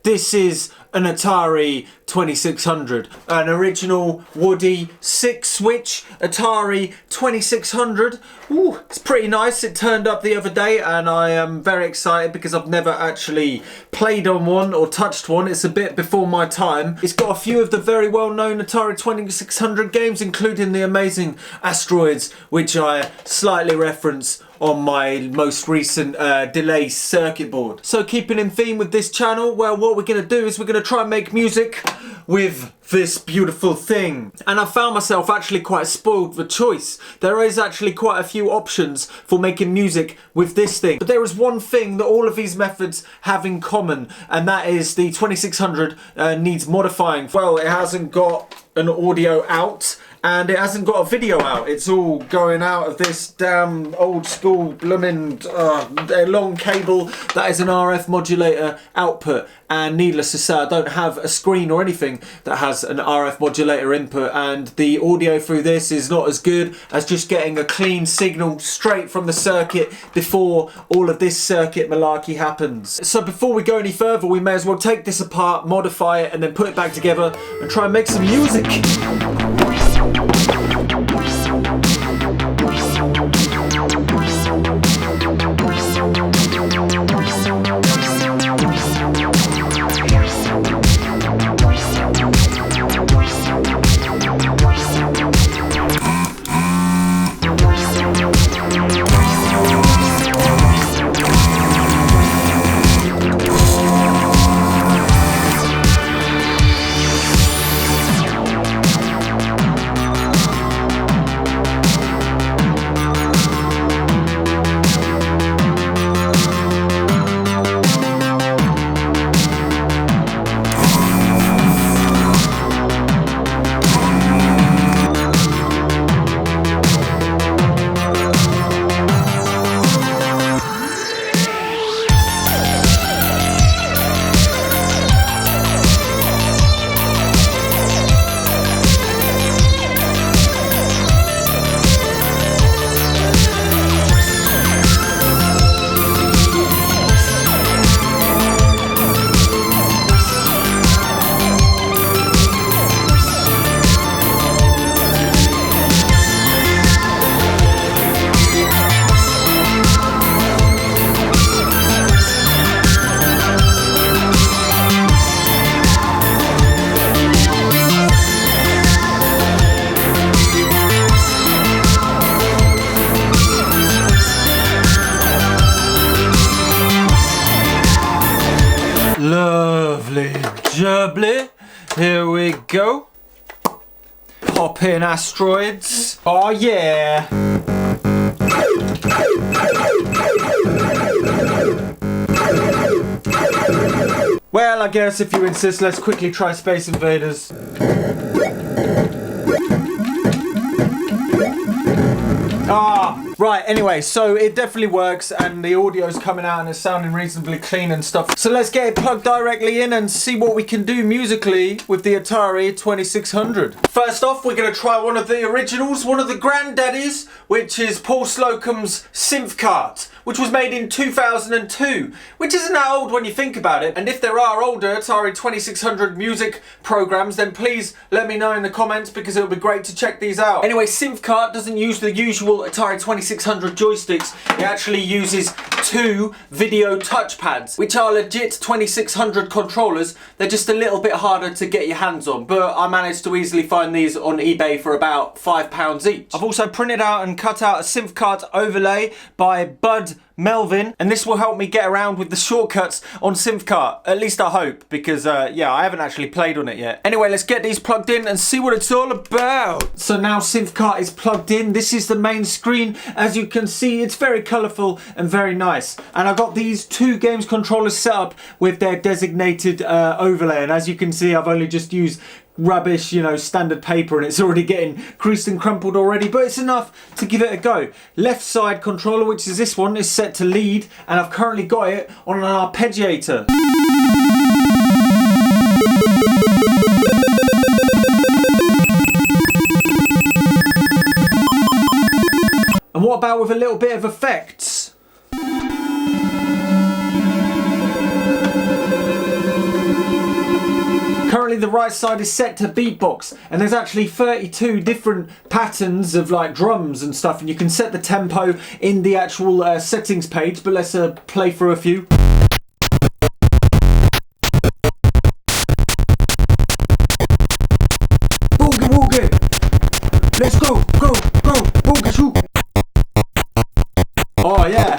This is an ATARI 2600, an original Woody 6-switch ATARI 2600. Ooh, it's pretty nice. It turned up the other day and I am very excited because I've never actually played on one or touched one. It's a bit before my time. It's got a few of the very well-known ATARI 2600 games, including the amazing Asteroids, which I slightly reference on my most recent delay circuit board. So keeping in theme with this channel, well, what we're gonna do is we're gonna try and make music with this beautiful thing. And I found myself actually quite spoiled for choice. There is actually quite a few options for making music with this thing. But there is one thing that all of these methods have in common, and that is the 2600 needs modifying. Well, it hasn't got an audio out, and it hasn't got a video out. It's all going out of this damn old school blooming long cable that is an RF modulator output. And needless to say, I don't have a screen or anything that has an RF modulator input, and the audio through this is not as good as just getting a clean signal straight from the circuit before all of this circuit malarkey happens. So before we go any further, we may as well take this apart, modify it, and then put it back together and try and make some music. Lovely jubbly. Here we go. Pop in Asteroids. Oh yeah. Well, I guess if you insist, let's quickly try Space Invaders. Right, anyway, so it definitely works and the audio's coming out and it's sounding reasonably clean and stuff. So let's get it plugged directly in and see what we can do musically with the ATARI 2600. First off, we're going to try one of the originals, one of the granddaddies, which is Paul Slocum's Synthcart, which was made in 2002, which isn't that old when you think about it. And if there are older ATARI 2600 music programs, then please let me know in the comments because it would be great to check these out. Anyway, Synthcart doesn't use the usual ATARI 2600 joysticks. It actually uses two video touchpads, which are legit 2600 controllers. They're just a little bit harder to get your hands on, but I managed to easily find these on eBay for about £5 each. I've also printed out and cut out a Synthcart overlay by Bud Melvin, and this will help me get around with the shortcuts on Synthcart, at least I hope, because yeah, I haven't actually played on it yet. Anyway, let's get these plugged in and see what it's all about. So now Synthcart is plugged in. This is the main screen. As you can see, it's very colourful and very nice, and I got these two games controllers set up with their designated overlay, and as you can see, I've only just used rubbish, you know, standard paper, and it's already getting creased and crumpled already, but it's enough to give it a go. Left side controller, which is this one, is set to lead, and I've currently got it on an arpeggiator. And what about with a little bit of effects? the right side is set to beatbox, and there's actually 32 different patterns of like drums and stuff, and you can set the tempo in the actual settings page, but let's play through a few. Boogie woogie, let's go, go, go, boogie shoo. Oh yeah.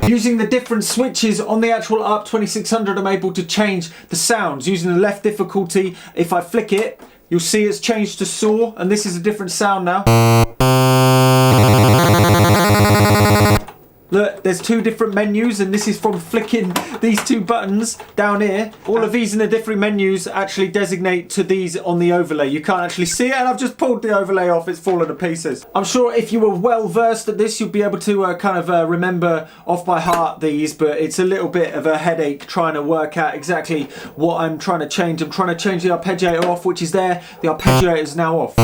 Using the different switches on the actual ARP 2600, I'm able to change the sounds. Using the left difficulty, if I flick it, you'll see it's changed to saw, and this is a different sound now. Look, there's two different menus, and this is from flicking these two buttons down here. All of these in the different menus actually designate to these on the overlay. You can't actually see it, and I've just pulled the overlay off. It's fallen to pieces. I'm sure if you were well versed at this, you'll be able to kind of remember off by heart these, but it's a little bit of a headache trying to work out exactly what I'm trying to change. I'm trying to change the arpeggiator off, which is there. The arpeggiator is now off.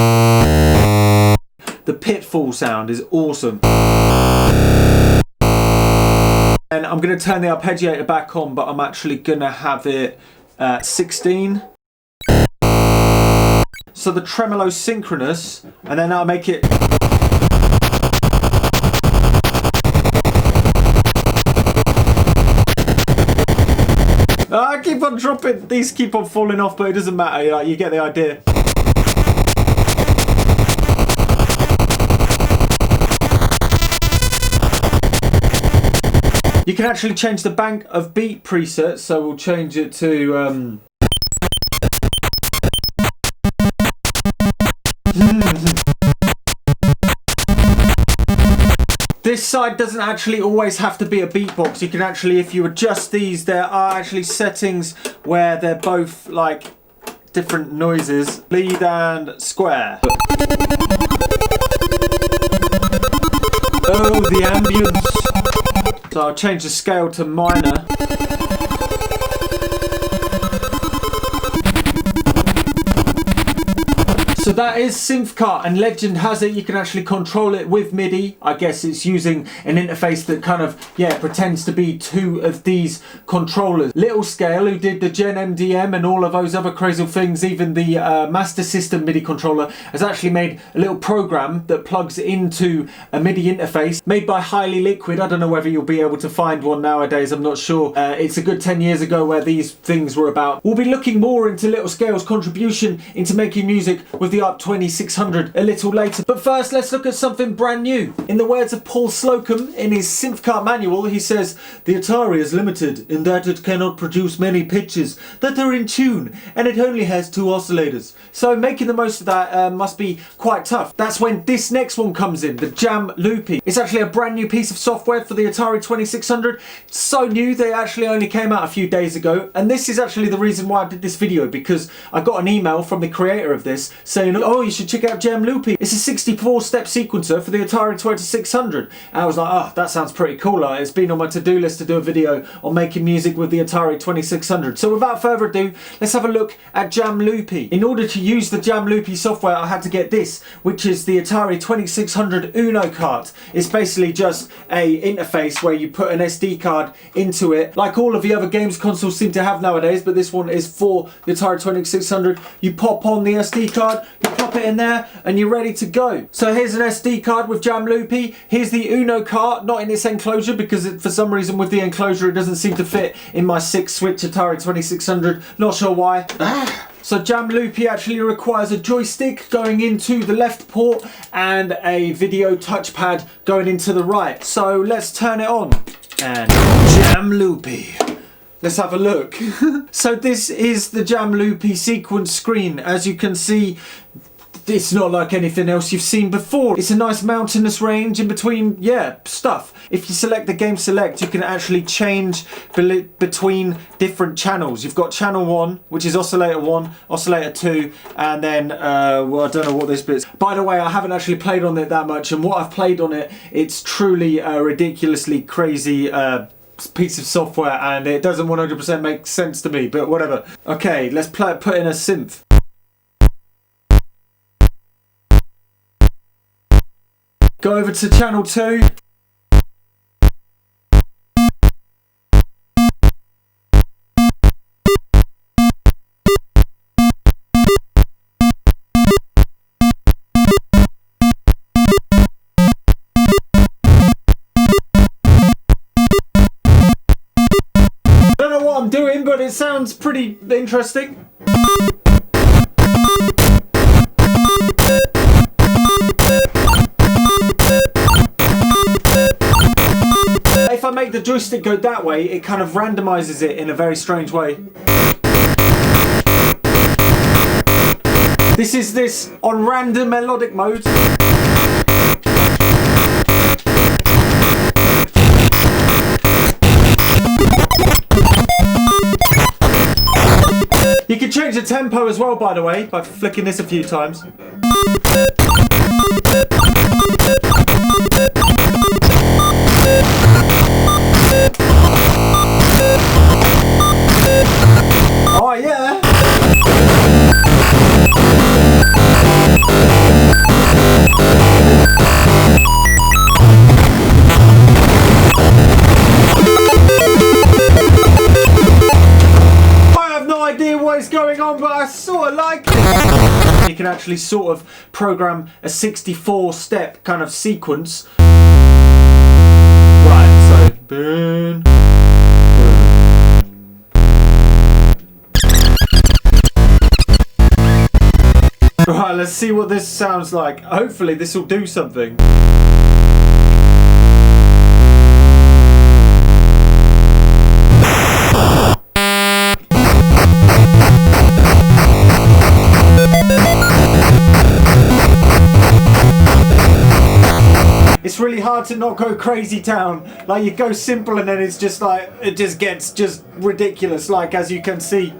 The pitfall sound is awesome. And I'm going to turn the arpeggiator back on, but I'm actually going to have it 16. So the tremolo synchronous, and then I'll make it. I keep on dropping, these keep on falling off, but it doesn't matter, you get the idea. You can actually change the bank of beat presets, so we'll change it to This side doesn't actually always have to be a beatbox. You can actually, if you adjust these, there are actually settings where they're both like different noises. Lead and square. Oh, the ambience. So I'll change the scale to minor. So that is Synthcart, and legend has it you can actually control it with MIDI. I guess it's using an interface that kind of, yeah, pretends to be two of these controllers. Little Scale, who did the Gen MDM and all of those other crazy things, even the Master System MIDI controller, has actually made a little program that plugs into a MIDI interface made by Highly Liquid. I don't know whether you'll be able to find one nowadays, I'm not sure. It's a good 10 years ago where these things were about. We'll be looking more into Little Scale's contribution into making music with the ARP 2600 a little later. But first, let's look at something brand new. In the words of Paul Slocum in his Synthcart manual, he says, "The Atari is limited in that it cannot produce many pitches that are in tune, and it only has 2 oscillators." So making the most of that must be quite tough. That's when this next one comes in, the Jamloopy. It's actually a brand new piece of software for the Atari 2600. It's so new, they actually only came out a few days ago. And this is actually the reason why I did this video, because I got an email from the creator of this saying, "Oh, you should check out Jamloopy. It's a 64-step sequencer for the Atari 2600. And I was like, oh, that sounds pretty cool. It's been on my to-do list to do a video on making music with the Atari 2600. So without further ado, let's have a look at Jamloopy. In order to use the Jamloopy software, I had to get this, which is the Atari 2600 UNO cart. It's basically just a interface where you put an SD card into it, like all of the other games consoles seem to have nowadays, but this one is for the Atari 2600. You pop on the SD card, you pop it in there, and you're ready to go. So here's an SD card with Jamloopy. Here's the UNO cart, not in its enclosure, because for some reason with the enclosure it doesn't seem to fit in my 6-switch Atari 2600. Not sure why. So Jamloopy actually requires a joystick going into the left port and a video touchpad going into the right. So let's turn it on. And Jamloopy. Let's have a look. So this is the Jamloopy sequence screen. As you can see, it's not like anything else you've seen before. It's a nice mountainous range in between, yeah, stuff. If you select the game select, you can actually change between different channels. You've got channel 1, which is oscillator 1, oscillator 2, and then, well, I don't know what this bit's. By the way, I haven't actually played on it that much, and what I've played on it, it's truly a ridiculously crazy piece of software, and it doesn't 100% make sense to me, but whatever. Okay, let's put in a synth. Go over to channel 2. know what I'm doing, but it sounds pretty interesting. If I make the joystick go that way, it kind of randomizes it in a very strange way. This is this on random melodic mode. You can change the tempo as well, by the way, by flicking this a few times. Oh yeah! I have no idea what is going on, but I sort of like it. You can actually sort of program a 64-step kind of sequence. Right, so burn. Right, let's see what this sounds like. Hopefully this will do something. It's really hard to not go crazy town. Like, you go simple and then it's just like, it just gets just ridiculous, like, as you can see.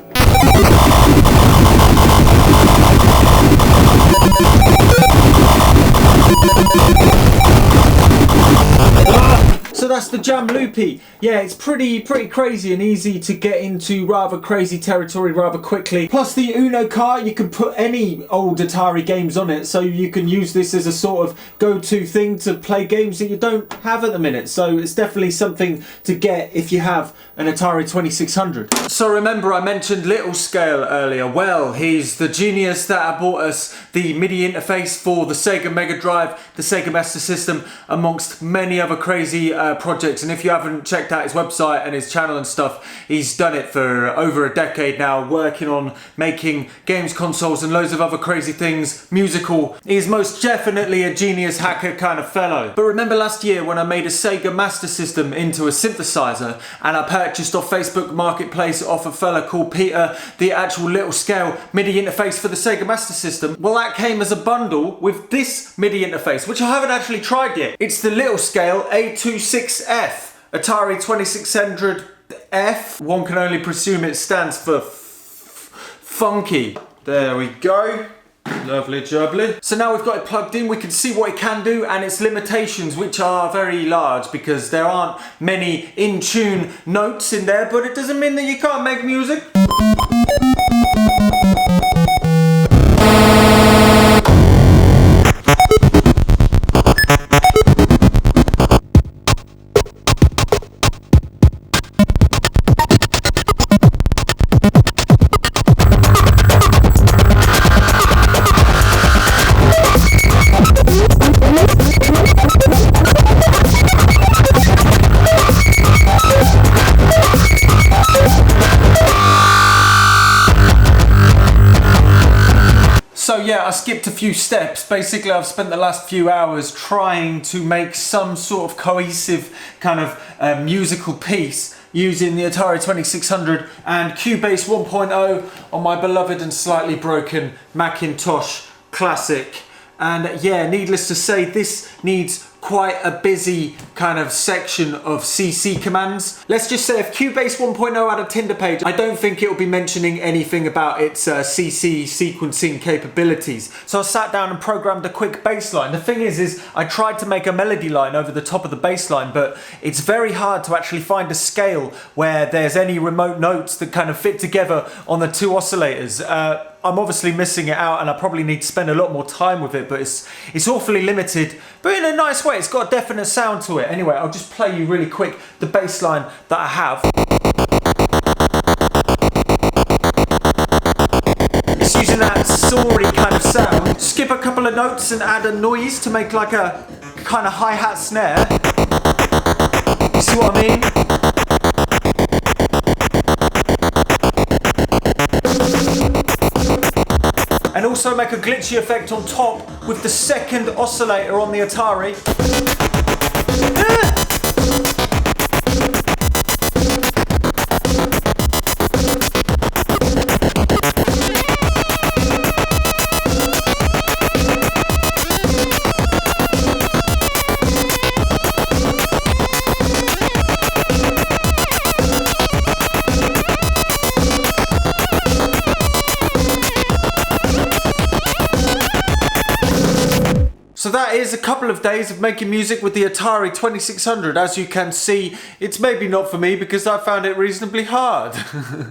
So that's the Jamloopy. Yeah, it's pretty crazy and easy to get into rather crazy territory rather quickly. Plus the UNO cart, you can put any old Atari games on it, so you can use this as a sort of go-to thing to play games that you don't have at the minute. So it's definitely something to get if you have an Atari 2600. So remember I mentioned Little Scale earlier. Well, he's the genius that bought us the MIDI interface for the Sega Mega Drive, the Sega Master System, amongst many other crazy projects. And if you haven't checked out his website and his channel and stuff, he's done it for over a decade now, working on making games consoles and loads of other crazy things, musical. He's most definitely a genius hacker kind of fellow. But remember last year when I made a Sega Master System into a synthesizer and I purchased off Facebook Marketplace off a fella called Peter the actual Little Scale MIDI interface for the Sega Master System? Well, that came as a bundle with this MIDI interface, which I haven't actually tried yet. It's the Little Scale A26F, Atari 2600F. One can only presume it stands for funky. There we go. Lovely jubbly. So now we've got it plugged in, we can see what it can do and its limitations, which are very large because there aren't many in-tune notes in there, but it doesn't mean that you can't make music. So yeah, I skipped a few steps. Basically, I've spent the last few hours trying to make some sort of cohesive kind of musical piece using the Atari 2600 and Cubase 1.0 on my beloved and slightly broken Macintosh Classic. And yeah, needless to say, this needs quite a busy kind of section of CC commands. Let's just say if Cubase 1.0 had a Tinder page, I don't think it will be mentioning anything about its CC sequencing capabilities. So I sat down and programmed a quick bass line. The thing is I tried to make a melody line over the top of the bass line, but it's very hard to actually find a scale where there's any remote notes that kind of fit together on the two oscillators. I'm obviously missing it out and I probably need to spend a lot more time with it, but it's awfully limited, but in a nice way. It's got a definite sound to it. Anyway, I'll just play you really quick the bass line that I have. It's using that soaring kind of sound. Skip a couple of notes and add a noise to make like a kind of hi-hat snare. You see what I mean? also make a glitchy effect on top with the second oscillator on the Atari. So that is a couple of days of making music with the Atari 2600. As you can see, it's maybe not for me because I found it reasonably hard.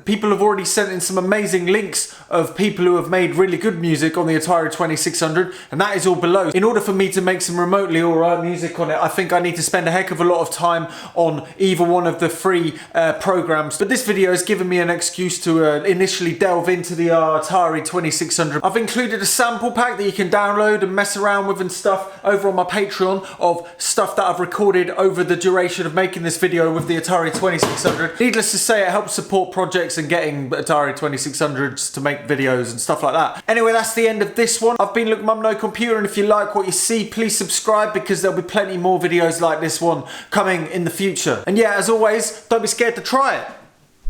People have already sent in some amazing links of people who have made really good music on the Atari 2600, and that is all below. In order for me to make some remotely alright music on it, I think I need to spend a heck of a lot of time on either one of the free programs. But this video has given me an excuse to initially delve into the Atari 2600. I've included a sample pack that you can download and mess around with and stuff over on my Patreon of stuff that I've recorded over the duration of making this video with the Atari 2600. Needless to say, it helps support projects and getting Atari 2600s to make videos and stuff like that. Anyway, that's the end of this one. I've been Look Mum No Computer, and if you like what you see, please subscribe because there'll be plenty more videos like this one coming in the future. And yeah, as always, don't be scared to try it.